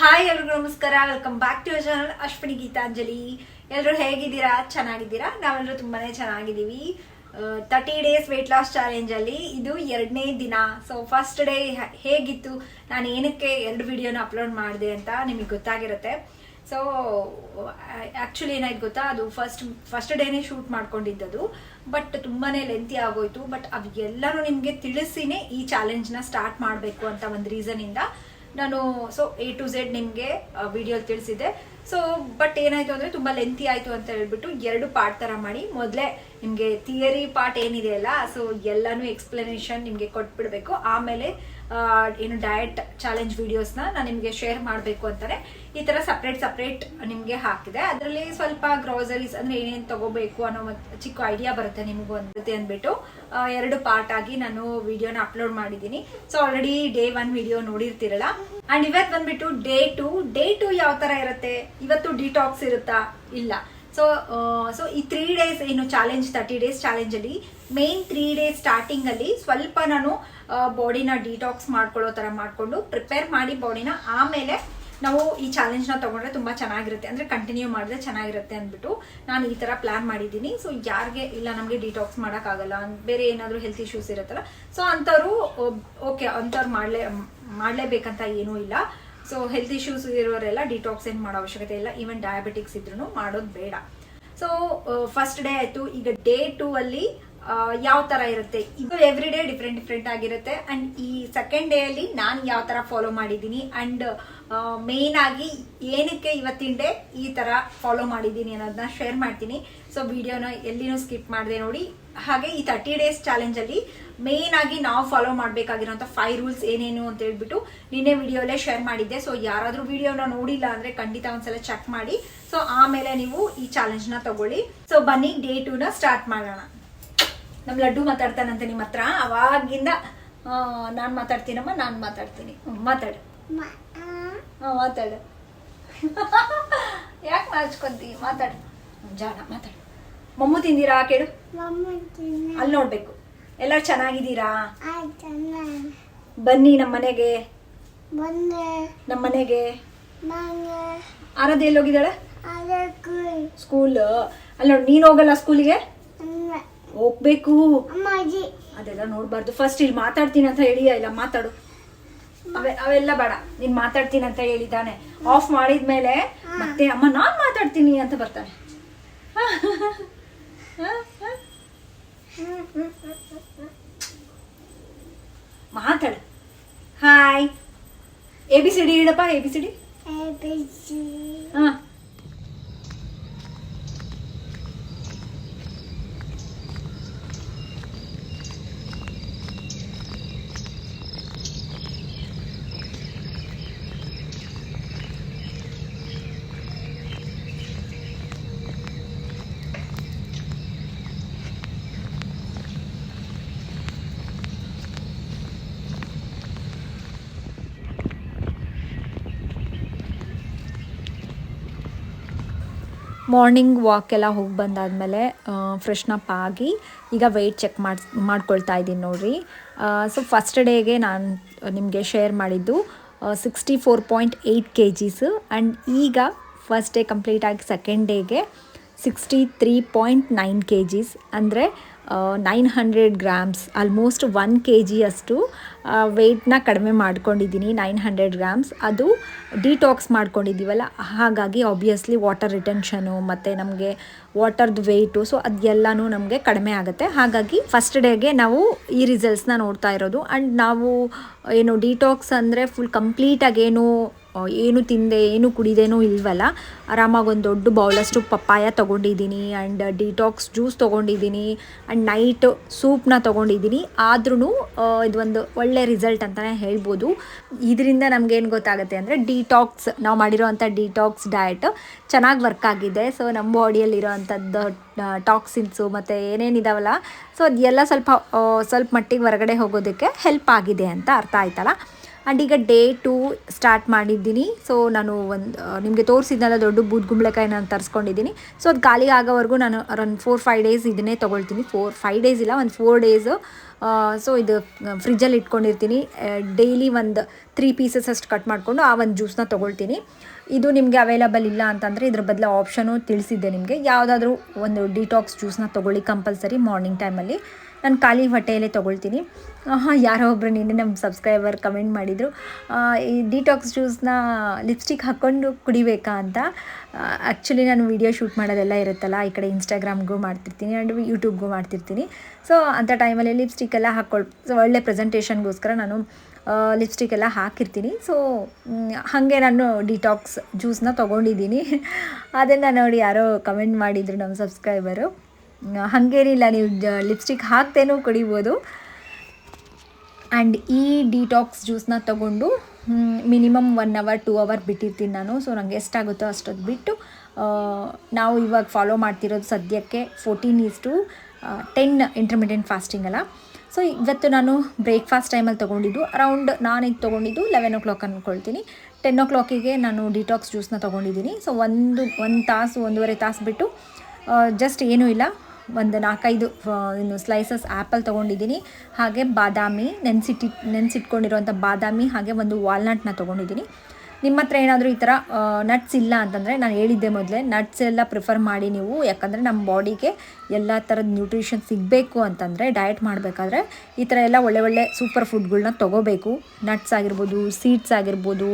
Hi ಎಲ್ರಿಗೂ ನಮಸ್ಕಾರ. Welcome back to channel Ashwini Geetanjali. ಎಲ್ಲರೂ ಹೇಗಿದ್ದೀರಾ? ಚೆನ್ನಾಗಿದ್ದೀರಾ? ನಾವೆಲ್ಲರೂ ತುಂಬಾನೇ ಚೆನ್ನಾಗಿದ್ದೀವಿ. 30 ಡೇಸ್ ವೆಯ್ಟ್ ಲಾಸ್ ಚಾಲೆಂಜ್ ಅಲ್ಲಿ ಇದು 2ನೇ ದಿನ. ಸೊ ಫಸ್ಟ್ ಡೇ ಹೇಗಿತ್ತು, ನಾನು ಏನಕ್ಕೆ 2 ವಿಡಿಯೋನ ಅಪ್ಲೋಡ್ ಮಾಡಿದೆ ಅಂತ ನಿಮಗೆ ಗೊತ್ತಾಗಿರುತ್ತೆ. ಸೊ ಆ್ಯಕ್ಚುಲಿ ಏನಾಯ್ತು ಗೊತ್ತಾ, ಅದು ಫಸ್ಟ್ ಡೇನೇ ಶೂಟ್ ಮಾಡ್ಕೊಂಡಿದ್ದದು. ಬಟ್ ತುಂಬಾನೇ ಲೆಂತಿ ಆಗೋಯ್ತು. ಬಟ್ ಅವೆಲ್ಲನೂ ನಿಮಗೆ ತಿಳಿಸಿನೇ ಈ ಚಾಲೆಂಜ್ನ ಸ್ಟಾರ್ಟ್ ಮಾಡಬೇಕು ಅಂತ ಒಂದು ರೀಸನಿಂದ ನಾನು A to Z ನಿಮಗೆ ವಿಡಿಯೋ ತಿಳಿಸಿದೆ. ಸೊ ಬಟ್ ಏನಾಯ್ತು ಅಂದರೆ ತುಂಬ ಲೆಂತಿ ಆಯಿತು ಅಂತ ಹೇಳ್ಬಿಟ್ಟು 2 ಪಾರ್ಟ್ ಥರ ಮಾಡಿ ಮೊದಲೇ ನಿಮಗೆ ಥಿಯರಿ ಪಾರ್ಟ್ ಏನಿದೆಯಲ್ಲ, ಸೊ ಎಲ್ಲನೂ ಎಕ್ಸ್ಪ್ಲನೇಷನ್ ನಿಮಗೆ ಕೊಟ್ಬಿಡ್ಬೇಕು. ಆಮೇಲೆ ಏನು ಡಯಟ್ ಚಾಲೆಂಜ್ ವಿಡಿಯೋಸ್ನ ನಾನು ನಿಮಗೆ ಶೇರ್ ಮಾಡಬೇಕು ಅಂತಾನೆ ಈ ಥರ ಸಪ್ರೇಟ್ ನಿಮಗೆ ಹಾಕಿದೆ. ಅದರಲ್ಲಿ ಸ್ವಲ್ಪ ಗ್ರೋಸರೀಸ್ ಅಂದರೆ ಏನೇನು ತಗೋಬೇಕು ಅನ್ನೋ ಚಿಕ್ಕ ಐಡಿಯಾ ಬರುತ್ತೆ ನಿಮಗೂ ಒಂದತೆ ಅಂದ್ಬಿಟ್ಟು 2 ಪಾರ್ಟ್ ಆಗಿ ನಾನು ವಿಡಿಯೋನ ಅಪ್ಲೋಡ್ ಮಾಡಿದ್ದೀನಿ. ಸೊ ಆಲ್ರೆಡಿ ಡೇ 1 ವಿಡಿಯೋ ನೋಡಿರ್ತೀರಲ್ಲ. ಅಂಡ್ ಇವತ್ತು ಬಂದ್ಬಿಟ್ಟು ಡೇ ಟು ಯಾವ ಥರ ಇರುತ್ತೆ. ಇವತ್ತು ಡಿಟಾಕ್ಸ್ ಇರುತ್ತಾ? ಇಲ್ಲ. ಸೊ ಈ 3 ಡೇಸ್ ಏನು ಚಾಲೆಂಜ್, 30 ಡೇಸ್ ಚಾಲೆಂಜ್ ಅಲ್ಲಿ ಮೇನ್ 3 ಡೇಸ್ ಸ್ಟಾರ್ಟಿಂಗ್ ಅಲ್ಲಿ ಸ್ವಲ್ಪ ನಾನು ಬಾಡಿನ ಡಿಟಾಕ್ಸ್ ಮಾಡ್ಕೊಳ್ಳೋ ತರ ಮಾಡ್ಕೊಂಡು ಪ್ರಿಪೇರ್ ಮಾಡಿ ಬಾಡಿನ, ಆಮೇಲೆ ನಾವು ಈ ಚಾಲೆಂಜ್ನ ತಗೊಂಡ್ರೆ ತುಂಬಾ ಚೆನ್ನಾಗಿರುತ್ತೆ, ಅಂದ್ರೆ ಕಂಟಿನ್ಯೂ ಮಾಡಿದ್ರೆ ಚೆನ್ನಾಗಿರುತ್ತೆ ಅಂದ್ಬಿಟ್ಟು ನಾನು ಈ ತರ ಪ್ಲಾನ್ ಮಾಡಿದ್ದೀನಿ. ಸೊ ಯಾರಿಗೆ ಇಲ್ಲ ನಮಗೆ ಡಿಟಾಕ್ಸ್ ಮಾಡೋಕ್ಕಾಗಲ್ಲ, ಬೇರೆ ಏನಾದರೂ ಹೆಲ್ತ್ ಇಶ್ಯೂಸ್ ಇರುತ್ತಲ್ಲ, ಸೊ ಅಂಥವ್ರು ಓಕೆ, ಅಂಥವ್ರು ಮಾಡಲೇಬೇಕಂತ ಏನೂ ಇಲ್ಲ. ಸೊ ಹೆಲ್ತ್ ಇಶ್ಯೂಸ್ ಇರೋರೆಲ್ಲ ಡಿಟಾಕ್ಸ್ ಏನು ಮಾಡೋ ಅವಶ್ಯಕತೆ ಇಲ್ಲ. ಈವನ್ ಡಯಾಬಿಟಿಕ್ಸ್ ಇದ್ರೂ ಮಾಡೋದು ಬೇಡ. ಸೊ ಫಸ್ಟ್ ಡೇ ಆಯಿತು. ಈಗ ಡೇ 2 ಅಲ್ಲಿ ಯಾವ ಥರ ಇರುತ್ತೆ, ಇದು ಎವ್ರಿ ಡೇ ಡಿಫ್ರೆಂಟ್ ಆಗಿರುತ್ತೆ. ಆ್ಯಂಡ್ ಈ ಸೆಕೆಂಡ್ ಡೇ ಅಲ್ಲಿ ನಾನು ಯಾವ ಥರ ಫಾಲೋ ಮಾಡಿದ್ದೀನಿ ಆ್ಯಂಡ್ ಮೇನ್ ಆಗಿ ಏನಕ್ಕೆ ಇವತ್ತಿನ ಡೇ ಈ ಥರ ಫಾಲೋ ಮಾಡಿದ್ದೀನಿ ಅನ್ನೋದನ್ನ ಶೇರ್ ಮಾಡ್ತೀನಿ. ಸೊ ವಿಡಿಯೋನ ಎಲ್ಲಿನೂ ಸ್ಕಿಪ್ ಮಾಡಿದೆ ನೋಡಿ. ಹಾಗೆ ಈ 30 ಡೇಸ್ ಚಾಲೆಂಜ್ ಅಲ್ಲಿ ಮೇನ್ ಆಗಿ ನಾವು ಫಾಲೋ ಮಾಡಬೇಕಾಗಿರೋಂಥ 5 ರೂಲ್ಸ್ ಏನೇನು ಅಂತ ಹೇಳ್ಬಿಟ್ಟು ನಿನ್ನೆ ವಿಡಿಯೋಲ್ಲೇ ಶೇರ್ ಮಾಡಿದ್ದೆ. ಸೊ ಯಾರಾದರೂ ವಿಡಿಯೋನ ನೋಡಿಲ್ಲ ಅಂದ್ರೆ ಖಂಡಿತ ಒಂದ್ಸಲ ಚೆಕ್ ಮಾಡಿ. ಸೊ ಆಮೇಲೆ ನೀವು ಈ ಚಾಲೆಂಜ್ನ ತಗೊಳ್ಳಿ. ಸೊ ಬನ್ನಿ ಡೇ 2ನ ಸ್ಟಾರ್ಟ್ ಮಾಡೋಣ. ನಮ್ಮ ಲಡ್ಡು ಮಾತಾಡ್ತಾನಂತೆ ನಿಮ್ಮ ಹತ್ರ. ಅವಾಗಿಂದ ನಾನು ಮಾತಾಡ್ತೀನಮ್ಮ, ನಾನು ಮಾತಾಡ್ತೀನಿ. ಮಾತಾಡು ಯಾಕೆ ನಾಚ್ಕೊಂತೀವಿ? ಮಾತಾಡು ಜಾಣ, ಮಾತಾಡು. ಮಮ್ಮು ತಿಂದಿರಾ ಕೇಳು, ಅಲ್ಲಿ ನೋಡ್ಬೇಕು. ಎಲ್ಲರೂ ಚೆನ್ನಾಗಿದ್ದೀರಾ? ಬನ್ನಿ ನಮ್ಮ ಮನೆಗೆ. ಆರಾಧ್ಯ ಎಲ್ಲಿ ಹೋಗಿದ್ದಾಳೆ? ಸ್ಕೂಲ್. ಅಲ್ಲಿ ನೋಡಿ, ನೀನ್ ಹೋಗಲ್ಲ ಸ್ಕೂಲಿಗೆ? ಹೋಗ್ಬೇಕು. ಅದೆಲ್ಲ ನೋಡ್ಬಾರ್ದು. ಫಸ್ಟ್ ಇಲ್ಲಿ ಮಾತಾಡ್ತೀನಿ ಅಂತ ಹೇಳಿಯಾ? ಇಲ್ಲ ಮಾತಾಡು. ಅವೆಲ್ಲ ಬೇಡ. ನೀನ್ ಮಾತಾಡ್ತೀನಿ ಅಂತ ಹೇಳಿದ್ದಾನೆ. ಆಫ್ ಮಾಡಿದ್ಮೇಲೆ ಮತ್ತೆ ಅಮ್ಮ ನಾನ್ ಮಾತಾಡ್ತೀನಿ ಅಂತ ಬರ್ತಾನೆ. ಮಾತಾಡು. ಹಾಯ್. ABCD ಇಡಪ್ಪ. ABCD. ಹಾ, ಮಾರ್ನಿಂಗ್ ವಾಕ್ ಎಲ್ಲ ಹೋಗಿ ಬಂದಾದಮೇಲೆ ಫ್ರೆಶ್ನಪ್ ಆಗಿ ಈಗ ವೆಯ್ಟ್ ಚೆಕ್ ಮಾಡ್ಕೊಳ್ತಾ ಇದ್ದೀನಿ ನೋಡಿರಿ. ಸೊ ಫಸ್ಟ್ ಡೇಗೆ ನಾನು ನಿಮಗೆ ಶೇರ್ ಮಾಡಿದ್ದು 64.8 kgs. ಆ್ಯಂಡ್ ಈಗ ಫಸ್ಟ್ ಡೇ ಕಂಪ್ಲೀಟಾಗಿ ಸೆಕೆಂಡ್ ಡೇಗೆ 63.9 kgs, ಅಂದರೆ 900 ಗ್ರಾಮ್ಸ್, ಆಲ್ಮೋಸ್ಟ್ 1 kg ಅಷ್ಟು ವೆಯ್ಟ್ನ ಕಡಿಮೆ ಮಾಡ್ಕೊಂಡಿದ್ದೀನಿ. 900 ಗ್ರಾಮ್ಸ್ ಅದು ಡಿಟಾಕ್ಸ್ ಮಾಡ್ಕೊಂಡಿದ್ದೀವಲ್ಲ, ಹಾಗಾಗಿ ಆಬ್ವಿಯಸ್ಲಿ ವಾಟರ್ ರಿಟೆನ್ಷನು ಮತ್ತು ನಮಗೆ ವಾಟರ್ದು ವೆಯ್ಟು, ಸೊ ಅದೆಲ್ಲನೂ ನಮಗೆ ಕಡಿಮೆ ಆಗುತ್ತೆ. ಹಾಗಾಗಿ ಫಸ್ಟ್ ಡೇಗೆ ನಾವು ಈ ರಿಸಲ್ಟ್ಸ್ನ ನೋಡ್ತಾ ಇರೋದು. ಆ್ಯಂಡ್ ನಾವು ಏನು ಡಿಟಾಕ್ಸ್ ಅಂದರೆ ಫುಲ್ ಕಂಪ್ಲೀಟಾಗಿ ಏನು ತಿಂದೆ ಏನು ಕುಡಿದೇನೂ ಇಲ್ವಲ್ಲ, ಆರಾಮಾಗಿ ಒಂದು ದೊಡ್ಡ ಬೌಲಷ್ಟು ಪಪ್ಪಾಯ ತೊಗೊಂಡಿದ್ದೀನಿ. ಆ್ಯಂಡ್ ಡಿಟಾಕ್ಸ್ ಜ್ಯೂಸ್ ತೊಗೊಂಡಿದ್ದೀನಿ. ಆ್ಯಂಡ್ ನೈಟ್ ಸೂಪ್ನ ತೊಗೊಂಡಿದ್ದೀನಿ. ಆದ್ರೂ ಇದೊಂದು ಒಳ್ಳೆ ರಿಸಲ್ಟ್ ಅಂತಲೇ ಹೇಳ್ಬೋದು. ಇದರಿಂದ ನಮಗೇನು ಗೊತ್ತಾಗುತ್ತೆ ಅಂದರೆ ಡಿಟಾಕ್ಸ್, ನಾವು ಮಾಡಿರೋವಂಥ ಡಿಟಾಕ್ಸ್ ಡಯಟ್ ಚೆನ್ನಾಗಿ ವರ್ಕ್ ಆಗಿದೆ. ಸೊ ನಮ್ಮ ಬಾಡಿಯಲ್ಲಿರೋ ಅಂಥದ್ದು ಟಾಕ್ಸಿನ್ಸು ಮತ್ತು ಏನೇನಿದಾವಲ್ಲ, ಸೊ ಅದೆಲ್ಲ ಸ್ವಲ್ಪ ಮಟ್ಟಿಗೆ ಹೊರಗಡೆ ಹೋಗೋದಕ್ಕೆ ಹೆಲ್ಪ್ ಆಗಿದೆ ಅಂತ ಅರ್ಥ ಆಯ್ತಲ್ಲ. ಆ್ಯಂಡ್ ಈಗ ಡೇ 2 ಸ್ಟಾರ್ಟ್ ಮಾಡಿದ್ದೀನಿ. ಸೊ ನಾನು ನಿಮಗೆ ತೋರಿಸಿದ್ನಲ್ಲ ದೊಡ್ಡ ಬೂದ್ಗುಂಬಳಕಾಯಿ ನಾನು ತರಿಸ್ಕೊಂಡಿದ್ದೀನಿ. ಸೊ ಅದು ಖಾಲಿ ಆಗೋವರೆಗೂ ನಾನು ಅರೌಂಡ್ 4-5 ಡೇಸ್ ಇದನ್ನೇ ತೊಗೊಳ್ತೀನಿ. 4-5 ಡೇಸ್ ಇಲ್ಲ, ಒಂದು 4 ಡೇಸು ಸೊ ಇದು ಫ್ರಿಜ್ಜಲ್ಲಿ ಇಟ್ಕೊಂಡಿರ್ತೀನಿ. ಡೈಲಿ ಒಂದು 3 ಪೀಸಸ್ ಅಷ್ಟು ಕಟ್ ಮಾಡಿಕೊಂಡು ಆ ಒಂದು ಜ್ಯೂಸನ್ನ ತೊಗೊಳ್ತೀನಿ. ಇದು ನಿಮಗೆ ಅವೈಲಬಲ್ ಇಲ್ಲ ಅಂತಂದರೆ ಇದ್ರ ಬದಲು ಆಪ್ಷನು ತಿಳಿಸಿದ್ದೆ ನಿಮಗೆ. ಯಾವುದಾದ್ರೂ ಒಂದು ಡಿಟಾಕ್ಸ್ ಜ್ಯೂಸನ್ನ ತೊಗೊಳ್ಳಿ ಕಂಪಲ್ಸರಿ ಮಾರ್ನಿಂಗ್ ಟೈಮಲ್ಲಿ. ನಾನು ಖಾಲಿ ಹೊಟ್ಟೆಯಲ್ಲೇ ತೊಗೊಳ್ತೀನಿ. ಯಾರೋ ಒಬ್ಬರು ನಿನ್ನೆ ನಮ್ಮ ಸಬ್ಸ್ಕ್ರೈಬರ್ ಕಮೆಂಟ್ ಮಾಡಿದರು, ಈ ಡಿಟಾಕ್ಸ್ ಜ್ಯೂಸನ್ನ ಲಿಪ್ಸ್ಟಿಕ್ ಹಾಕ್ಕೊಂಡು ಕುಡಿಬೇಕಾ ಅಂತ. ಆ್ಯಕ್ಚುಲಿ ನಾನು ವೀಡಿಯೋ ಶೂಟ್ ಮಾಡೋದೆಲ್ಲ ಇರುತ್ತಲ್ಲ, ಈ ಕಡೆ ಇನ್ಸ್ಟಾಗ್ರಾಮ್ಗೂ ಮಾಡ್ತಿರ್ತೀನಿ ಆ್ಯಂಡ್ ಯೂಟ್ಯೂಬ್ಗೂ ಮಾಡ್ತಿರ್ತೀನಿ. ಸೊ ಅಂಥ ಟೈಮಲ್ಲಿ ಲಿಪ್ಸ್ಟಿಕ್ಕೆಲ್ಲ ಸೊ ಒಳ್ಳೆ ಪ್ರೆಸೆಂಟೇಷನ್ಗೋಸ್ಕರ ನಾನು ಲಿಪ್ಸ್ಟಿಕ್ ಎಲ್ಲ ಹಾಕಿರ್ತೀನಿ. ಸೊ ಹಾಗೆ ನಾನು ಡಿಟಾಕ್ಸ್ ಜ್ಯೂಸನ್ನ ತೊಗೊಂಡಿದ್ದೀನಿ. ಅದನ್ನು ನೋಡಿ ಯಾರೋ ಕಮೆಂಟ್ ಮಾಡಿದರು ನಮ್ಮ ಸಬ್ಸ್ಕ್ರೈಬರು. ಹಾಗೇನಿಲ್ಲ, ನೀವು ಲಿಪ್ಸ್ಟಿಕ್ ಹಾಕ್ತೇನೂ ಕುಡಿಬೋದು. ಆ್ಯಂಡ್ ಈ ಡಿಟಾಕ್ಸ್ ಜ್ಯೂಸನ್ನ ತೊಗೊಂಡು ಮಿನಿಮಮ್ 1 ಅವರ್ 2 ಅವರ್ ಬಿಟ್ಟಿರ್ತೀನಿ ನಾನು. ಸೊ ನನಗೆ ಎಷ್ಟಾಗುತ್ತೋ ಅಷ್ಟೊತ್ತು ಬಿಟ್ಟು ನಾವು ಇವಾಗ ಫಾಲೋ ಮಾಡ್ತಿರೋದು ಸದ್ಯಕ್ಕೆ 14:10 ಇಂಟರ್ಮಿಡಿಯೆಂಟ್ ಫಾಸ್ಟಿಂಗ್ ಅಲ್ಲ. ಸೊ ಇವತ್ತು ನಾನು ಬ್ರೇಕ್ಫಾಸ್ಟ್ ಟೈಮಲ್ಲಿ ತೊಗೊಂಡಿದ್ದು ಅರೌಂಡ್, ನಾನೀಗ ತೊಗೊಂಡಿದ್ದು 11 o'clock ಅಂದ್ಕೊಳ್ತೀನಿ. 10 o'clock ನಾನು ಡಿಟಾಕ್ಸ್ ಜ್ಯೂಸನ್ನ ತೊಗೊಂಡಿದ್ದೀನಿ. ಸೊ ಒಂದು ತಾಸು 1.5 ತಾಸು ಬಿಟ್ಟು ಜಸ್ಟ್ ಏನೂ ಇಲ್ಲ, ಒಂದು 4-5 ಸ್ಲೈಸಸ್ ಆ್ಯಪಲ್ ತೊಗೊಂಡಿದ್ದೀನಿ. ಹಾಗೆ ಬಾದಾಮಿ ನೆನೆಸಿಟ್ಕೊಂಡಿರೋಂಥ ಬಾದಾಮಿ, ಹಾಗೆ ಒಂದು ವಾಲ್ನಟ್ನ ತೊಗೊಂಡಿದ್ದೀನಿ. ನಿಮ್ಮ ಹತ್ರ ಏನಾದರೂ ಈ ಥರ ನಟ್ಸ್ ಇಲ್ಲ ಅಂತಂದರೆ, ನಾನು ಹೇಳಿದ್ದೆ ಮೊದಲೇ, ನಟ್ಸ್ ಎಲ್ಲ ಪ್ರಿಫರ್ ಮಾಡಿ ನೀವು. ಯಾಕಂದರೆ ನಮ್ಮ ಬಾಡಿಗೆ ಎಲ್ಲ ಥರದ ನ್ಯೂಟ್ರಿಷನ್ ಸಿಗಬೇಕು ಅಂತಂದರೆ, ಡಯಟ್ ಮಾಡಬೇಕಾದ್ರೆ ಈ ಥರ ಎಲ್ಲ ಒಳ್ಳೆ ಸೂಪರ್ ಫುಡ್ಗಳನ್ನ ತೊಗೋಬೇಕು. ನಟ್ಸ್ ಆಗಿರ್ಬೋದು, ಸೀಡ್ಸ್ ಆಗಿರ್ಬೋದು,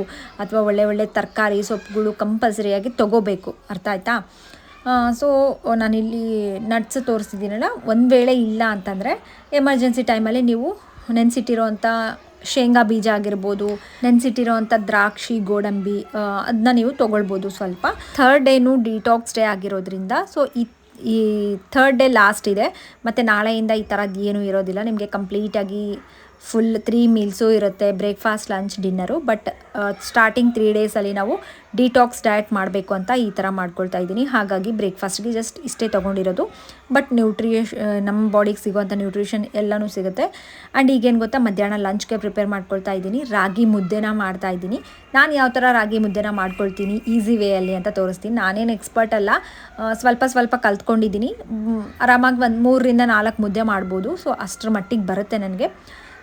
ಅಥವಾ ಒಳ್ಳೆ ತರಕಾರಿ ಸೊಪ್ಪುಗಳು ಕಂಪಲ್ಸರಿಯಾಗಿ ತೊಗೋಬೇಕು. ಅರ್ಥ ಆಯ್ತಾ? ಸೊ ನಾನಿಲ್ಲಿ ನಟ್ಸ್ ತೋರಿಸ್ತಿದ್ದೀನಲ್ಲ, ಒಂದು ವೇಳೆ ಇಲ್ಲ ಅಂತಂದರೆ ಎಮರ್ಜೆನ್ಸಿ ಟೈಮಲ್ಲಿ ನೀವು ನೆನೆಸಿಟ್ಟಿರೋವಂಥ ಶೇಂಗಾ ಬೀಜ ಆಗಿರ್ಬೋದು, ನೆನೆಸಿಟ್ಟಿರೋವಂಥ ದ್ರಾಕ್ಷಿ, ಗೋಡಂಬಿ ಅದನ್ನ ನೀವು ತೊಗೊಳ್ಬೋದು ಸ್ವಲ್ಪ. 3rd ಡೇನು ಡಿಟಾಕ್ಸ್ ಡೇ ಆಗಿರೋದ್ರಿಂದ, ಸೊ ಈ 3rd ಡೇ ಲಾಸ್ಟ್ ಇದೆ. ಮತ್ತು ನಾಳೆಯಿಂದ ಈ ಥರದ್ದು ಏನೂ ಇರೋದಿಲ್ಲ ನಿಮಗೆ. ಕಂಪ್ಲೀಟಾಗಿ ಫುಲ್ 3 ಮೀಲ್ಸು ಇರುತ್ತೆ, breakfast, lunch, dinner. But starting 3 ಡೇಸಲ್ಲಿ ನಾವು ಡಿಟಾಕ್ಸ್ ಡಯಟ್ ಮಾಡಬೇಕು ಅಂತ ಈ ಥರ ಮಾಡ್ಕೊಳ್ತಾ ಇದ್ದೀನಿ. ಹಾಗಾಗಿ ಬ್ರೇಕ್ಫಾಸ್ಟ್ಗೆ ಜಸ್ಟ್ ಇಷ್ಟೇ ತೊಗೊಂಡಿರೋದು. ಬಟ್ ನಮ್ಮ ಬಾಡಿಗೆ ಸಿಗೋವಂಥ ನ್ಯೂಟ್ರಿಷನ್ ಎಲ್ಲನೂ ಸಿಗುತ್ತೆ. ಆ್ಯಂಡ್ ಈಗೇನು ಗೊತ್ತಾ, ಮಧ್ಯಾಹ್ನ ಲಂಚ್ಗೆ ಪ್ರಿಪೇರ್ ಮಾಡ್ಕೊಳ್ತಾ ಇದ್ದೀನಿ. ರಾಗಿ ಮುದ್ದೆನ ಮಾಡ್ತಾ ಇದ್ದೀನಿ. ನಾನು ಯಾವ ಥರ ರಾಗಿ ಮುದ್ದೆನ ಮಾಡ್ಕೊಳ್ತೀನಿ ಈಸಿ ವೇಯಲ್ಲಿ ಅಂತ ತೋರಿಸ್ತೀನಿ. ನಾನೇನು ಎಕ್ಸ್ಪರ್ಟ್ ಅಲ್ಲ, ಸ್ವಲ್ಪ ಕಲ್ತ್ಕೊಂಡಿದ್ದೀನಿ. ಆರಾಮಾಗಿ ಒಂದು 3-4 ಮುದ್ದೆ ಮಾಡ್ಬೋದು. ಸೊ ಅಷ್ಟರ ಮಟ್ಟಿಗೆ ಬರುತ್ತೆ ನನಗೆ.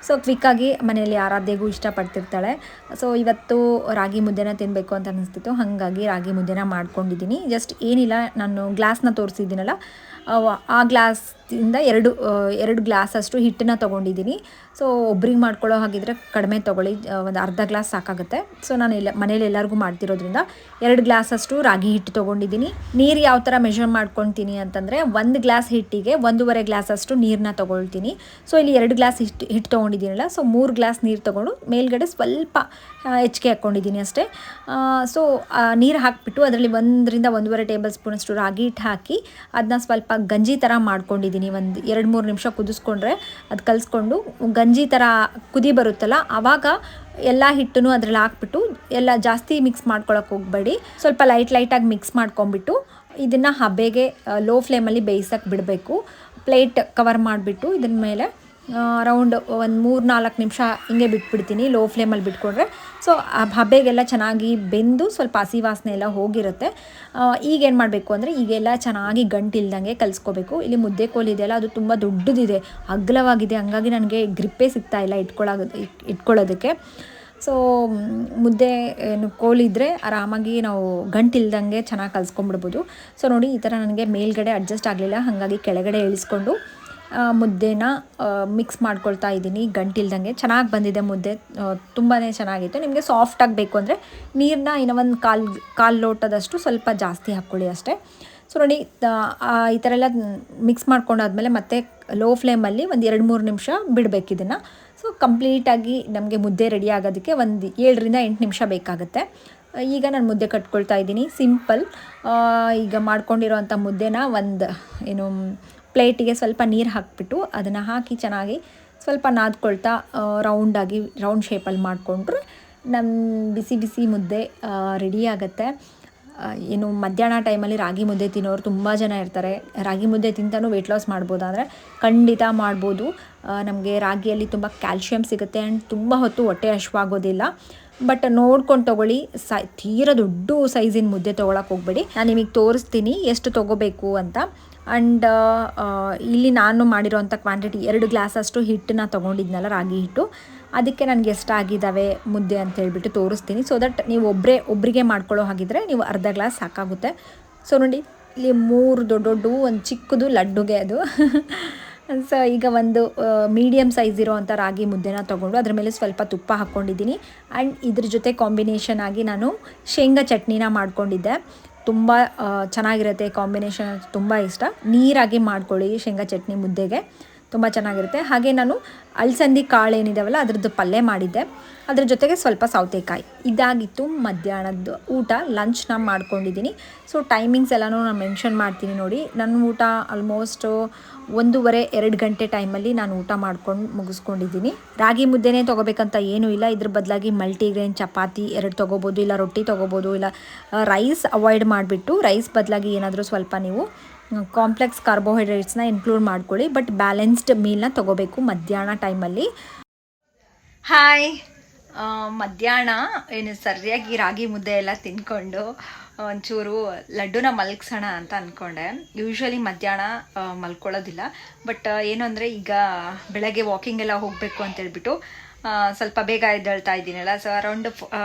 ಸೊ ಕ್ವಿಕ್ಕಾಗಿ ಮನೆಯಲ್ಲಿ ಆರಾಧ್ಯಗೂ ಇಷ್ಟಪಡ್ತಿರ್ತಾಳೆ. ಸೊ ಇವತ್ತು ರಾಗಿ ಮುದ್ದೆನ ತಿನ್ನಬೇಕು ಅಂತ ಅನ್ನಿಸ್ತಿತ್ತು, ಹಾಗಾಗಿ ರಾಗಿ ಮುದ್ದೆನ ಮಾಡ್ಕೊಂಡಿದ್ದೀನಿ. ಜಸ್ಟ್ ಏನಿಲ್ಲ, ನಾನು ಗ್ಲಾಸ್ನ ತೋರಿಸಿದ್ದೀನಲ್ಲ, ಆ ಗ್ಲಾಸಿಂದ 2 ಗ್ಲಾಸಷ್ಟು ಹಿಟ್ಟನ್ನು ತೊಗೊಂಡಿದ್ದೀನಿ. ಸೊ ಒಬ್ರಿಗೆ ಮಾಡ್ಕೊಳ್ಳೋ ಹಾಗಿದ್ರೆ ಕಡಿಮೆ ತೊಗೊಳ್ಳಿ, ಒಂದು ಅರ್ಧ ಗ್ಲಾಸ್ ಸಾಕಾಗುತ್ತೆ. ಸೊ ನಾನು ಮನೇಲಿ ಎಲ್ಲರಿಗೂ ಮಾಡ್ತಿರೋದ್ರಿಂದ 2 ಗ್ಲಾಸಷ್ಟು ರಾಗಿ ಹಿಟ್ಟು ತೊಗೊಂಡಿದ್ದೀನಿ. ನೀರು ಯಾವ ಥರ ಮೆಷರ್ ಮಾಡ್ಕೊಳ್ತೀನಿ ಅಂತಂದರೆ, 1 ಗ್ಲಾಸ್ ಹಿಟ್ಟಿಗೆ 1.5 ಗ್ಲಾಸಷ್ಟು ನೀರನ್ನ ತೊಗೊಳ್ತೀನಿ. ಸೊ ಇಲ್ಲಿ 2 ಗ್ಲಾಸ್ ಹಿಟ್ಟು ತೊಗೊಂಡಿದ್ದೀನಲ್ಲ, ಸೊ 3 ಗ್ಲಾಸ್ ನೀರು ತೊಗೊಂಡು ಮೇಲ್ಗಡೆ ಸ್ವಲ್ಪ ಹೆಚ್ಚಿಗೆ ಹಾಕ್ಕೊಂಡಿದ್ದೀನಿ ಅಷ್ಟೇ. ಸೊ ನೀರು ಹಾಕಿಬಿಟ್ಟು ಅದರಲ್ಲಿ 1-1.5 ಟೇಬಲ್ ಸ್ಪೂನಷ್ಟು ರಾಗಿ ಹಿಟ್ಟು ಹಾಕಿ ಅದನ್ನ ಸ್ವಲ್ಪ ಗಂಜಿ ಥರ ಮಾಡ್ಕೊಂಡಿದ್ದೀನಿ. ಒಂದು 2-3 ನಿಮಿಷ ಕುದಿಸ್ಕೊಂಡ್ರೆ ಅದು ಕಲಿಸ್ಕೊಂಡು ಗಂಜಿ ಥರ ಕುದಿ ಬರುತ್ತಲ್ಲ, ಆವಾಗ ಎಲ್ಲ ಹಿಟ್ಟನ್ನು ಅದರಲ್ಲಿ ಹಾಕ್ಬಿಟ್ಟು ಎಲ್ಲ ಜಾಸ್ತಿ ಮಿಕ್ಸ್ ಮಾಡ್ಕೊಳಕ್ಕೆ ಹೋಗಬೇಡಿ. ಸ್ವಲ್ಪ ಲೈಟಾಗಿ ಮಿಕ್ಸ್ ಮಾಡ್ಕೊಂಬಿಟ್ಟು ಇದನ್ನು ಹಬೆಗೆ ಲೋ ಫ್ಲೇಮಲ್ಲಿ ಬೇಯಿಸೋಕ್ಕೆ ಬಿಡಬೇಕು. ಪ್ಲೇಟ್ ಕವರ್ ಮಾಡಿಬಿಟ್ಟು ಇದನ್ನ ಮೇಲೆ ಅರೌಂಡ್ ಒಂದು 3-4 ನಿಮಿಷ ಹಿಂಗೆ ಬಿಟ್ಬಿಡ್ತೀನಿ, ಲೋ ಫ್ಲೇಮಲ್ಲಿ ಬಿಟ್ಕೊಂಡ್ರೆ. ಸೊ ಆ ಹಬೆಗೆಲ್ಲ ಚೆನ್ನಾಗಿ ಬೆಂದು ಸ್ವಲ್ಪ ಹಸಿ ವಾಸನೆ ಎಲ್ಲ ಹೋಗಿರುತ್ತೆ. ಈಗೇನು ಮಾಡಬೇಕು ಅಂದರೆ, ಈಗೆಲ್ಲ ಚೆನ್ನಾಗಿ ಗಂಟಿಲ್ದಂಗೆ ಕಲಿಸ್ಕೋಬೇಕು. ಇಲ್ಲಿ ಮುದ್ದೆ ಕೋಲು ಇದೆಯಲ್ಲ, ಅದು ತುಂಬ ದೊಡ್ಡದಿದೆ, ಅಗಲವಾಗಿದೆ, ಹಂಗಾಗಿ ನನಗೆ ಗ್ರಿಪ್ಪೇ ಸಿಗ್ತಾಯಿಲ್ಲ ಇಟ್ಕೊಳ್ಳೋದಕ್ಕೆ. ಸೊ ಮುದ್ದೆ ಕೋಲಿದ್ರೆ ಆರಾಮಾಗಿ ನಾವು ಗಂಟಿಲ್ದಂಗೆ ಚೆನ್ನಾಗಿ ಕಲಿಸ್ಕೊಂಡ್ಬಿಡ್ಬೋದು. ಸೊ ನೋಡಿ, ಈ ಥರ ನನಗೆ ಮೇಲ್ಗಡೆ ಅಡ್ಜಸ್ಟ್ ಆಗಲಿಲ್ಲ, ಹಾಗಾಗಿ ಕೆಳಗಡೆ ಇಳಿಸ್ಕೊಂಡು ಮುದ್ದೆನ ಮಿಕ್ಸ್ ಮಾಡ್ಕೊಳ್ತಾ ಇದ್ದೀನಿ ಗಂಟಿಲ್ದಂಗೆ. ಚೆನ್ನಾಗಿ ಬಂದಿದೆ ಮುದ್ದೆ, ತುಂಬಾ ಚೆನ್ನಾಗಿತ್ತು. ನಿಮಗೆ ಸಾಫ್ಟಾಗಿ ಬೇಕು ಅಂದರೆ ನೀರನ್ನ ಇನ್ನೂ ಒಂದು ಕಾಲು ಲೋಟದಷ್ಟು ಸ್ವಲ್ಪ ಜಾಸ್ತಿ ಹಾಕ್ಕೊಳ್ಳಿ ಅಷ್ಟೇ. ಸೊ ನೋಡಿ, ಈ ಥರ ಎಲ್ಲ ಮಿಕ್ಸ್ ಮಾಡ್ಕೊಂಡಾದ್ಮೇಲೆ ಮತ್ತೆ ಲೋ ಫ್ಲೇಮಲ್ಲಿ ಒಂದು 2-3 ನಿಮಿಷ ಬಿಡಬೇಕು ಇದನ್ನು. ಸೊ ಕಂಪ್ಲೀಟಾಗಿ ನಮಗೆ ಮುದ್ದೆ ರೆಡಿ ಆಗೋದಕ್ಕೆ ಒಂದು 7-8 ನಿಮಿಷ ಬೇಕಾಗುತ್ತೆ. ಈಗ ನಾನು ಮುದ್ದೆ ಕಟ್ಕೊಳ್ತಾ ಇದ್ದೀನಿ, ಸಿಂಪಲ್. ಈಗ ಮಾಡ್ಕೊಂಡಿರೋವಂಥ ಮುದ್ದೆನ ಒಂದು ಪ್ಲೇಟಿಗೆ ಸ್ವಲ್ಪ ನೀರು ಹಾಕಿಬಿಟ್ಟು ಅದನ್ನು ಹಾಕಿ ಚೆನ್ನಾಗಿ ಸ್ವಲ್ಪ ನಾದ್ಕೊಳ್ತಾ ರೌಂಡ್ ಶೇಪಲ್ಲಿ ಮಾಡಿಕೊಂಡ್ರೆ ನಮ್ಮ ಬಿಸಿ ಮುದ್ದೆ ರೆಡಿ ಆಗುತ್ತೆ. ಮಧ್ಯಾಹ್ನ ಟೈಮಲ್ಲಿ ರಾಗಿ ಮುದ್ದೆ ತಿನ್ನೋರು ತುಂಬ ಜನ ಇರ್ತಾರೆ. ರಾಗಿ ಮುದ್ದೆ ತಿಂತಾನೂ ವೆಯ್ಟ್ ಲಾಸ್ ಮಾಡ್ಬೋದಾದರೆ ಖಂಡಿತ ಮಾಡ್ಬೋದು. ನಮಗೆ ರಾಗಿಯಲ್ಲಿ ತುಂಬ ಕ್ಯಾಲ್ಶಿಯಮ್ ಸಿಗುತ್ತೆ ಆ್ಯಂಡ್ ತುಂಬ ಹೊತ್ತು ಹೊಟ್ಟೆ ಹಶ್ವಾಗೋದಿಲ್ಲ. ಬಟ್ ನೋಡ್ಕೊಂಡು ತೊಗೊಳ್ಳಿ, ತೀರ ದೊಡ್ಡ ಸೈಜಿನ ಮುದ್ದೆ ತೊಗೊಳಕ್ಕೆ ಹೋಗಬೇಡಿ. ನಾನು ನಿಮಗೆ ತೋರಿಸ್ತೀನಿ ಎಷ್ಟು ತೊಗೋಬೇಕು ಅಂತ. ಆ್ಯಂಡ್ ಇಲ್ಲಿ ನಾನು ಮಾಡಿರೋಂಥ ಕ್ವಾಂಟಿಟಿ 2 ಗ್ಲಾಸಷ್ಟು ಹಿಟ್ಟನ್ನ ತೊಗೊಂಡಿದ್ನಲ್ಲ, ರಾಗಿ ಹಿಟ್ಟು, ಅದಕ್ಕೆ ನನಗೆ ಎಷ್ಟಾಗಿದ್ದಾವೆ ಮುದ್ದೆ ಅಂತ ಹೇಳ್ಬಿಟ್ಟು ತೋರಿಸ್ತೀನಿ. ಸೊ ದಟ್ ನೀವು ಒಬ್ಬರಿಗೆ ಮಾಡ್ಕೊಳ್ಳೋ ಹಾಗಿದ್ರೆ ನೀವು ಅರ್ಧ ಗ್ಲಾಸ್ ಸಾಕಾಗುತ್ತೆ. ಸೊ ನೋಡಿ, ಇಲ್ಲಿ 3 ದೊಡ್ಡ ಒಂದು ಚಿಕ್ಕದು ಲಡ್ಡುಗೆ ಅದು ಸೊ ಈಗ ಒಂದು ಮೀಡಿಯಮ್ ಸೈಜ್ ಇರೋ ಅಂಥ ರಾಗಿ ಮುದ್ದೆನ ತೊಗೊಂಡು ಅದ್ರ ಮೇಲೆ ಸ್ವಲ್ಪ ತುಪ್ಪ ಹಾಕ್ಕೊಂಡಿದ್ದೀನಿ. ಆ್ಯಂಡ್ ಇದ್ರ ಜೊತೆ ಕಾಂಬಿನೇಷನ್ ಆಗಿ ನಾನು ಶೇಂಗಾ ಚಟ್ನಿನ ಮಾಡ್ಕೊಂಡಿದ್ದೆ. ತುಂಬ ಚೆನ್ನಾಗಿರುತ್ತೆ ಕಾಂಬಿನೇಷನ್, ತುಂಬ ಇಷ್ಟ. ನೀರಾಗಿ ಮಾಡ್ಕೊಳ್ಳಿ ಶೇಂಗಾ ಚಟ್ನಿ ಮುದ್ದೆಗೆ, ತುಂಬ ಚೆನ್ನಾಗಿರುತ್ತೆ. ಹಾಗೆ ನಾನು ಅಲಸಂದಿ ಕಾಳು ಏನಿದಾವಲ್ಲ ಅದ್ರದ್ದು ಪಲ್ಯ ಮಾಡಿದ್ದೆ, ಅದ್ರ ಜೊತೆಗೆ ಸ್ವಲ್ಪ ಸೌತೆಕಾಯಿ. ಇದಾಗಿತ್ತು ಮಧ್ಯಾಹ್ನದ್ದು ಊಟ. ಲಂಚ್ನ ಮಾಡ್ಕೊಂಡಿದ್ದೀನಿ. ಸೊ ಟೈಮಿಂಗ್ಸ್ ಎಲ್ಲನೂ ನಾನು ಮೆನ್ಷನ್ ಮಾಡ್ತೀನಿ ನೋಡಿ. ನನ್ನ ಊಟ ಆಲ್ಮೋಸ್ಟ್ 1:30-2 ಗಂಟೆ ಟೈಮಲ್ಲಿ ನಾನು ಊಟ ಮಾಡ್ಕೊಂಡು ಮುಗಿಸ್ಕೊಂಡಿದ್ದೀನಿ. ರಾಗಿ ಮುದ್ದೆನೇ ತೊಗೋಬೇಕಂತ ಏನೂ ಇಲ್ಲ, ಇದ್ರ ಬದಲಾಗಿ ಮಲ್ಟಿಗ್ರೇನ್ ಚಪಾತಿ 2 ತೊಗೋಬೋದು, ಇಲ್ಲ ರೊಟ್ಟಿ ತೊಗೋಬೋದು, ಇಲ್ಲ ರೈಸ್ ಅವಾಯ್ಡ್ ಮಾಡಿಬಿಟ್ಟು ರೈಸ್ ಬದಲಾಗಿ ಏನಾದರೂ ಸ್ವಲ್ಪ ನೀವು ಕಾಂಪ್ಲೆಕ್ಸ್ ಕಾರ್ಬೋಹೈಡ್ರೇಟ್ಸ್ನ ಇನ್ಕ್ಲೂಡ್ ಮಾಡ್ಕೊಳ್ಳಿ. ಬಟ್ ಬ್ಯಾಲೆನ್ಸ್ಡ್ ಮೀಲ್ನ ತೊಗೋಬೇಕು ಮಧ್ಯಾಹ್ನ ಟೈಮಲ್ಲಿ. ಹಾಯ್, ಮಧ್ಯಾಹ್ನ ಏನು ಸರಿಯಾಗಿ ರಾಗಿ ಮುದ್ದೆ ಎಲ್ಲ ತಿನ್ಕೊಂಡು ಒಂಚೂರು ಲಡ್ಡುನ ಮಲಗಿಸೋಣ ಅಂತ ಅಂದ್ಕೊಂಡೆ. ಯೂಶ್ವಲಿ ಮಧ್ಯಾಹ್ನ ಮಲ್ಕೊಳ್ಳೋದಿಲ್ಲ, ಬಟ್ ಏನು ಅಂದರೆ ಈಗ ಬೆಳಗ್ಗೆ ವಾಕಿಂಗ್ ಎಲ್ಲ ಹೋಗಬೇಕು ಅಂತೇಳ್ಬಿಟ್ಟು ಸ್ವಲ್ಪ ಬೇಗ ಎದ್ದೇಳ್ತಾ ಇದ್ದೀನಲ್ಲ. ಸೊ ಅರೌಂಡ್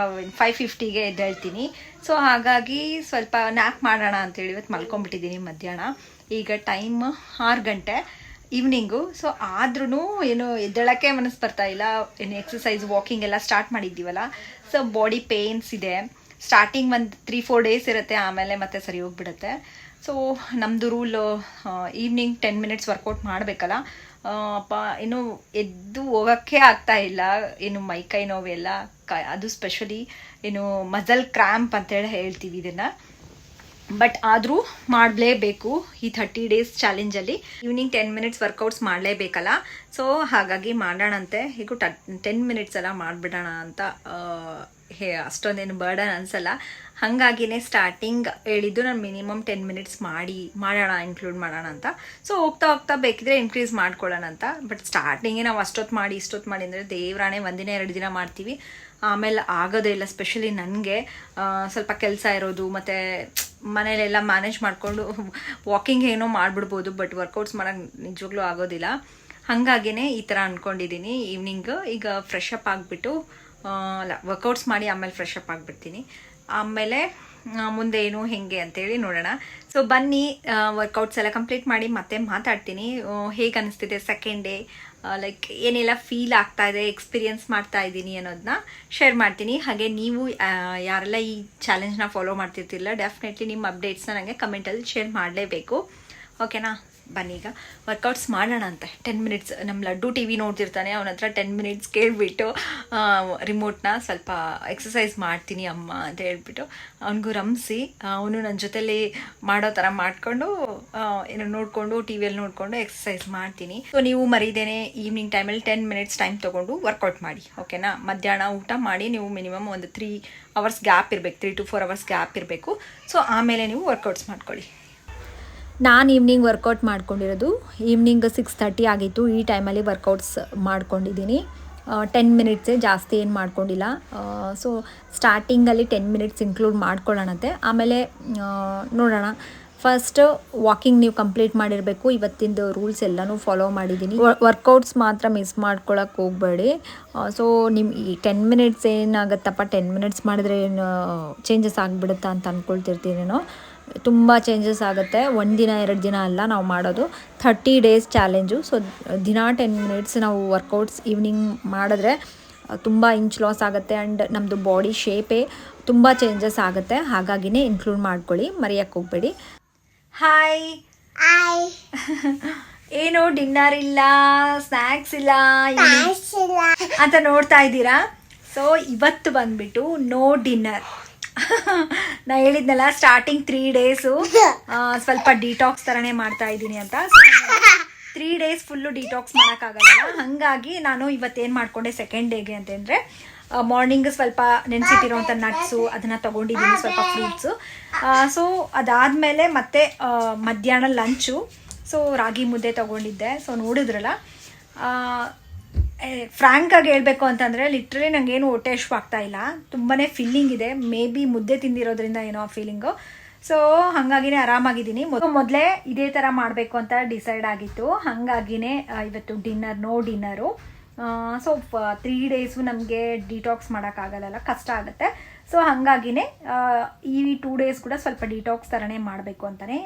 5:50ಗೆ ಎದ್ದೇಳ್ತೀನಿ. ಸೊ ಹಾಗಾಗಿ ಸ್ವಲ್ಪ ನ್ಯಾಪ್ ಮಾಡೋಣ ಅಂತೇಳಿ ಇವತ್ತು ಮಲ್ಕೊಂಡ್ಬಿಟ್ಟಿದ್ದೀನಿ ಮಧ್ಯಾಹ್ನ. ಈಗ ಟೈಮ್ 6 ಗಂಟೆ ಈವ್ನಿಂಗು. ಸೊ ಆದ್ರೂ ಏನು ಎದ್ದೇಳಕ್ಕೆ ಮನಸ್ಸು ಬರ್ತಾ ಇಲ್ಲ. ಏನು ಎಕ್ಸಸೈಸ್ ವಾಕಿಂಗ್ ಎಲ್ಲ ಸ್ಟಾರ್ಟ್ ಮಾಡಿದ್ದೀವಲ್ಲ, ಸೊ ಬಾಡಿ ಪೇನ್ಸ್ ಇದೆ. ಸ್ಟಾರ್ಟಿಂಗ್ ಒಂದು 3-4 ಡೇಸ್ ಇರುತ್ತೆ, ಆಮೇಲೆ ಮತ್ತೆ ಸರಿ ಹೋಗ್ಬಿಡುತ್ತೆ. ಸೊ ನಮ್ಮದು ರೂಲು ಈವ್ನಿಂಗ್ 10 ಮಿನಿಟ್ಸ್ ವರ್ಕೌಟ್ ಮಾಡಬೇಕಲ್ಲ. ಇನ್ನು ಎದ್ದು ಹೋಗೋಕ್ಕೆ ಆಗ್ತಾ ಇಲ್ಲ. ಏನು ಮೈಕೈ ನೋವೆಲ್ಲ, ಅದು ಸ್ಪೆಷಲಿ ಏನು ಮಸಲ್ ಕ್ರ್ಯಾಂಪ್ ಅಂತೇಳಿ ಹೇಳ್ತೀವಿ ಇದನ್ನು. ಬಟ್ ಆದರೂ ಮಾಡಲೇಬೇಕು ಈ 30 ಡೇಸ್ ಚಾಲೆಂಜಲ್ಲಿ. ಈವ್ನಿಂಗ್ 10 ಮಿನಿಟ್ಸ್ ವರ್ಕೌಟ್ಸ್ ಮಾಡಲೇಬೇಕಲ್ಲ. ಸೊ ಹಾಗಾಗಿ ಮಾಡೋಣಂತೆ. ಹೀಗೂ 10 ಮಿನಿಟ್ಸ್ ಎಲ್ಲ ಮಾಡಿಬಿಡೋಣ ಅಂತ ಅಷ್ಟೊಂದೇನು ಬರ್ಡನ್ ಅನಿಸಲ್ಲ. ಹಾಗಾಗಿನೇ ಸ್ಟಾರ್ಟಿಂಗ್ ಹೇಳಿದ್ದು ನಾನು ಮಿನಿಮಮ್ 10 ಮಿನಿಟ್ಸ್ ಮಾಡೋಣ ಇನ್ಕ್ಲೂಡ್ ಮಾಡೋಣ ಅಂತ. ಸೊ ಹೋಗ್ತಾ ಬೇಕಿದ್ರೆ ಇನ್ಕ್ರೀಸ್ ಮಾಡ್ಕೊಳ್ಳೋಣ ಅಂತ. ಬಟ್ ಸ್ಟಾರ್ಟಿಂಗೇ ನಾವು ಇಷ್ಟೊತ್ತು ಮಾಡಿ ಅಂದರೆ ದೇವರಾಣೆ 1 ದಿನ 2 ದಿನ ಮಾಡ್ತೀವಿ, ಆಮೇಲೆ ಆಗೋದೇ ಇಲ್ಲ. ಸ್ಪೆಷಲಿ ನನಗೆ ಸ್ವಲ್ಪ ಕೆಲಸ ಇರೋದು, ಮತ್ತು ಮನೇಲೆಲ್ಲ ಮ್ಯಾನೇಜ್ ಮಾಡಿಕೊಂಡು ವಾಕಿಂಗ್ ಏನೋ ಮಾಡಿಬಿಡ್ಬೋದು, ಬಟ್ ವರ್ಕೌಟ್ಸ್ ಮಾಡೋಕ್ಕೆ ನಿಜವಾಗ್ಲೂ ಆಗೋದಿಲ್ಲ. ಹಾಗಾಗಿನೇ ಈ ಥರ ಅಂದ್ಕೊಂಡಿದ್ದೀನಿ. ಈವ್ನಿಂಗ್ ಈಗ ಫ್ರೆಶ್ ಅಪ್ ಆಗಿಬಿಟ್ಟು ವರ್ಕೌಟ್ಸ್ ಮಾಡಿ ಆಮೇಲೆ ಫ್ರೆಶ್ ಅಪ್ ಆಗಿಬಿಡ್ತೀನಿ. ಆಮೇಲೆ ಮುಂದೆ ಏನು ಹೆಂಗೆ ಅಂತೇಳಿ ನೋಡೋಣ. ಸೊ ಬನ್ನಿ, ವರ್ಕೌಟ್ಸ್ ಎಲ್ಲ ಕಂಪ್ಲೀಟ್ ಮಾಡಿ ಮತ್ತೆ ಮಾತಾಡ್ತೀನಿ. ಹೇಗೆ ಅನಿಸ್ತಿದೆ ಸೆಕೆಂಡ್ ಡೇ, ಲೈಕ್ ಏನೆಲ್ಲ ಫೀಲ್ ಆಗ್ತಾ ಇದೆ, ಎಕ್ಸ್ಪೀರಿಯನ್ಸ್ ಮಾಡ್ತಾ ಇದ್ದೀನಿ ಅನ್ನೋದನ್ನ ಶೇರ್ ಮಾಡ್ತೀನಿ. ಹಾಗೆ ನೀವು ಯಾರೆಲ್ಲ ಈ ಚಾಲೆಂಜ್ನ ಫಾಲೋ ಮಾಡ್ತಿರ್ತಿಲ್ಲ, ಡೆಫಿನೆಟ್ಲಿ ನಿಮ್ಮ ಅಪ್ಡೇಟ್ಸ್ನ ನನಗೆ ಕಮೆಂಟಲ್ಲಿ ಶೇರ್ ಮಾಡಲೇಬೇಕು. ಓಕೆನಾ? ಬನ್ನಿ ಈಗ ವರ್ಕೌಟ್ಸ್ ಮಾಡೋಣ ಅಂತ. 10 ಮಿನಿಟ್ಸ್ ನಮ್ಮ ಲಡ್ಡು TV ನೋಡ್ತಿರ್ತಾನೆ, ಅವನ ಹತ್ರ 10 ಮಿನಿಟ್ಸ್ ಕೇಳಿಬಿಟ್ಟು ರಿಮೋಟ್ನ ಸ್ವಲ್ಪ ಎಕ್ಸಸೈಸ್ ಮಾಡ್ತೀನಿ ಅಮ್ಮ ಅಂತ ಹೇಳ್ಬಿಟ್ಟು ಅವನಿಗೂ ರಂಸಿ, ಅವನು ನನ್ನ ಜೊತೆಲಿ ಮಾಡೋ ಥರ ಮಾಡಿಕೊಂಡು ಏನೋ ನೋಡಿಕೊಂಡು TV ನೋಡಿಕೊಂಡು ಎಕ್ಸಸೈಸ್ ಮಾಡ್ತೀನಿ. ಸೊ ನೀವು ಮರೀದೇನೆ ಈವ್ನಿಂಗ್ ಟೈಮಲ್ಲಿ 10 ಮಿನಿಟ್ಸ್ ಟೈಮ್ ತೊಗೊಂಡು ವರ್ಕೌಟ್ ಮಾಡಿ. ಓಕೆನಾ? ಮಧ್ಯಾಹ್ನ ಊಟ ಮಾಡಿ ನೀವು ಮಿನಿಮಮ್ ಒಂದು 3 ಅವರ್ಸ್ ಗ್ಯಾಪ್ ಇರಬೇಕು, 3 to 4 ಅವರ್ಸ್ ಗ್ಯಾಪ್ ಇರಬೇಕು. ಸೊ ಆಮೇಲೆ ನೀವು ವರ್ಕೌಟ್ಸ್ ಮಾಡ್ಕೊಳ್ಳಿ. ನಾನು ಈವ್ನಿಂಗ್ ವರ್ಕೌಟ್ ಮಾಡ್ಕೊಂಡಿರೋದು ಈವ್ನಿಂಗ್ 6:30 ಆಗಿತ್ತು. ಈ ಟೈಮಲ್ಲಿ ವರ್ಕೌಟ್ಸ್ ಮಾಡ್ಕೊಂಡಿದ್ದೀನಿ. 10 ಮಿನಿಟ್ಸೇ, ಜಾಸ್ತಿ ಏನು ಮಾಡ್ಕೊಂಡಿಲ್ಲ. ಸೊ ಸ್ಟಾರ್ಟಿಂಗಲ್ಲಿ 10 ಮಿನಿಟ್ಸ್ ಇನ್ಕ್ಲೂಡ್ ಮಾಡ್ಕೊಳ್ಳೋಣಂತೆ, ಆಮೇಲೆ ನೋಡೋಣ. ಫಸ್ಟ್ ವಾಕಿಂಗ್ ನೀವು ಕಂಪ್ಲೀಟ್ ಮಾಡಿರಬೇಕು. ಇವತ್ತಿಂದು ರೂಲ್ಸ್ ಎಲ್ಲನೂ ಫಾಲೋ ಮಾಡಿದ್ದೀನಿ. ವರ್ಕೌಟ್ಸ್ ಮಾತ್ರ ಮಿಸ್ ಮಾಡ್ಕೊಳಕ್ಕೆ ಹೋಗಬೇಡಿ. ಸೊ ನಿಮ್ಮ ಈ 10 ಮಿನಿಟ್ಸ್ ಏನಾಗುತ್ತಪ್ಪ, 10 ಮಿನಿಟ್ಸ್ ಮಾಡಿದ್ರೆ ಏನು ಚೇಂಜಸ್ ಆಗಿಬಿಡುತ್ತಾ ಅಂತ ಅಂದ್ಕೊಳ್ತಿರ್ತೀನೇನೋ. ತುಂಬ ಚೇಂಜಸ್ ಆಗುತ್ತೆ. 1 ದಿನ 2 ದಿನ ಅಲ್ಲ ನಾವು ಮಾಡೋದು, 30 ಡೇಸ್ ಚಾಲೆಂಜು. ಸೊ ದಿನ 10 ಮಿನಿಟ್ಸ್ ನಾವು ವರ್ಕೌಟ್ಸ್ ಈವ್ನಿಂಗ್ ಮಾಡಿದ್ರೆ ತುಂಬ ಇಂಚ್ ಲಾಸ್ ಆಗುತ್ತೆ. ಆ್ಯಂಡ್ ನಮ್ಮದು ಬಾಡಿ ಶೇಪೇ ತುಂಬ ಚೇಂಜಸ್ ಆಗುತ್ತೆ. ಹಾಗಾಗಿನೇ ಇನ್ಕ್ಲೂಡ್ ಮಾಡ್ಕೊಳ್ಳಿ, ಮರೆಯೋಕ್ಕೆ ಹೋಗಬೇಡಿ. ಹಾಯ್ ಏನು ಡಿನ್ನರ್ ಇಲ್ಲ, ಸ್ನ್ಯಾಕ್ಸ್ ಇಲ್ಲ ಅಂತ ನೋಡ್ತಾ ಇದ್ದೀರಾ. ಸೊ ಇವತ್ತು ಬಂದ್ಬಿಟ್ಟು ನೋ ಡಿನ್ನರ್. ನಾ ಹೇಳಿದ್ನಲ್ಲ ಸ್ಟಾರ್ಟಿಂಗ್ 3 ಡೇಸು ಸ್ವಲ್ಪ ಡಿಟಾಕ್ಸ್ ಥರನೇ ಮಾಡ್ತಾ ಇದ್ದೀನಿ ಅಂತ. 3 ಡೇಸ್ ಫುಲ್ಲು ಡಿಟಾಕ್ಸ್ ಮಾಡೋಕ್ಕಾಗಲ್ಲ. ಹಾಗಾಗಿ ನಾನು ಇವತ್ತೇನು ಮಾಡಿಕೊಂಡೆ ಸೆಕೆಂಡ್ ಡೇಗೆ ಅಂತಂದರೆ, ಮಾರ್ನಿಂಗ್ ಸ್ವಲ್ಪ ನೆನೆಸಿಟ್ಟಿರೋಂಥ ನಟ್ಸು ಅದನ್ನು ತೊಗೊಂಡಿದ್ದೀನಿ, ಸ್ವಲ್ಪ ಫ್ರೂಟ್ಸು. ಸೊ ಅದಾದಮೇಲೆ ಮತ್ತೆ ಮಧ್ಯಾಹ್ನ ಲಂಚು. ಸೊ ರಾಗಿ ಮುದ್ದೆ ತೊಗೊಂಡಿದ್ದೆ. ಸೊ ನೋಡಿದ್ರಲ್ಲ, ಫ್ರ್ಯಾಂಕಾಗಿ ಹೇಳಬೇಕು ಅಂತಂದರೆ ಲಿಟ್ರಲಿ ನನಗೇನು ಹೊಟ್ಟೆ ಹಶ್ವು ಆಗ್ತಾ ಇಲ್ಲ, ತುಂಬಾ ಫೀಲಿಂಗ್ ಇದೆ. ಮೇ ಬಿ ಮುದ್ದೆ ತಿಂದಿರೋದ್ರಿಂದ ಏನೋ ಆ ಫೀಲಿಂಗು. ಸೊ ಹಾಗಾಗಿನೇ ಆರಾಮಾಗಿದ್ದೀನಿ. ಮೊದಲೇ ಇದೇ ಥರ ಮಾಡಬೇಕು ಅಂತ ಡಿಸೈಡ್ ಆಗಿತ್ತು. ಹಾಗಾಗಿನೇ ಇವತ್ತು ನೋ ಡಿನ್ನರು. ಸೊ 3 ಡೇಸು ನಮಗೆ ಡಿಟಾಕ್ಸ್ ಮಾಡೋಕ್ಕಾಗಲ್ಲ, ಕಷ್ಟ ಆಗುತ್ತೆ. ಸೊ ಹಾಗಾಗಿನೇ ಈ 2 ಡೇಸ್ ಕೂಡ ಸ್ವಲ್ಪ ಡಿಟಾಕ್ಸ್ ಥರನೇ ಮಾಡಬೇಕು ಅಂತಲೇ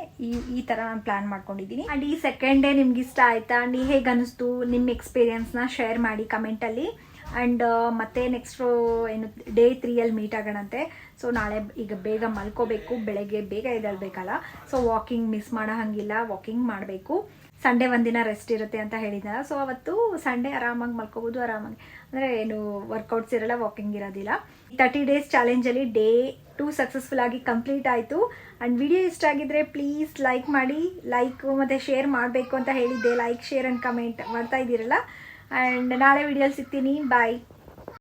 ಈ ಥರ ನಾನು ಪ್ಲ್ಯಾನ್ ಮಾಡ್ಕೊಂಡಿದ್ದೀನಿ. ಆ್ಯಂಡ್ ಈ ಸೆಕೆಂಡ್ ಡೇ ನಿಮ್ಗೆ ಇಷ್ಟ ಆಯಿತಾ? ಆ್ಯಂಡ್ ಹೇಗೆ ಅನ್ನಿಸ್ತು ನಿಮ್ಮ ಎಕ್ಸ್ಪೀರಿಯನ್ಸ್ನ ಶೇರ್ ಮಾಡಿ ಕಮೆಂಟಲ್ಲಿ. ಆ್ಯಂಡ್ ಮತ್ತೆ ನೆಕ್ಸ್ಟು ಏನು ಡೇ 3ಯಲ್ಲಿ ಮೀಟ್ ಆಗೋಣಂತೆ. ಸೊ ನಾಳೆ ಈಗ ಬೇಗ ಮಲ್ಕೋಬೇಕು, ಬೆಳಗ್ಗೆ ಬೇಗ ಎದ್ದೇಳಬೇಕಲ್ಲ. ಸೊ ವಾಕಿಂಗ್ ಮಿಸ್ ಮಾಡೋ ಹಾಗಿಲ್ಲ, ವಾಕಿಂಗ್ ಮಾಡಬೇಕು. ಸಂಡೇ ಒಂದಿನ ರೆಸ್ಟ್ ಇರುತ್ತೆ ಅಂತ ಹೇಳಿದ್ನಲ್ಲ, ಸೊ ಅವತ್ತು ಸಂಡೇ ಆರಾಮಾಗಿ ಮಲ್ಕೋಬೋದು, ಆರಾಮಾಗಿ ಅಂದರೆ ಏನು ವರ್ಕೌಟ್ಸ್ ಇರಲ್ಲ, ವಾಕಿಂಗ್ ಇರೋದಿಲ್ಲ. 30 ಡೇಸ್ ಚಾಲೆಂಜಲ್ಲಿ ಡೇ 2 ಸಕ್ಸಸ್ಫುಲ್ ಆಗಿ ಕಂಪ್ಲೀಟ್ ಆಯಿತು. ಆ್ಯಂಡ್ ವಿಡಿಯೋ ಇಷ್ಟ ಆಗಿದ್ರೆ ಪ್ಲೀಸ್ ಲೈಕ್ ಮಾಡಿ, ಲೈಕ್ ಮತ್ತು ಶೇರ್ ಮಾಡಬೇಕು ಅಂತ ಹೇಳಿದ್ದೆ. ಲೈಕ್, ಶೇರ್ ಆ್ಯಂಡ್ ಕಮೆಂಟ್ ಮಾಡ್ತಾ ಇದ್ದೀರಲ್ಲ. ಆ್ಯಂಡ್ ನಾಳೆ ವಿಡಿಯೋಲಿ ಸಿಗ್ತೀನಿ. ಬಾಯ್.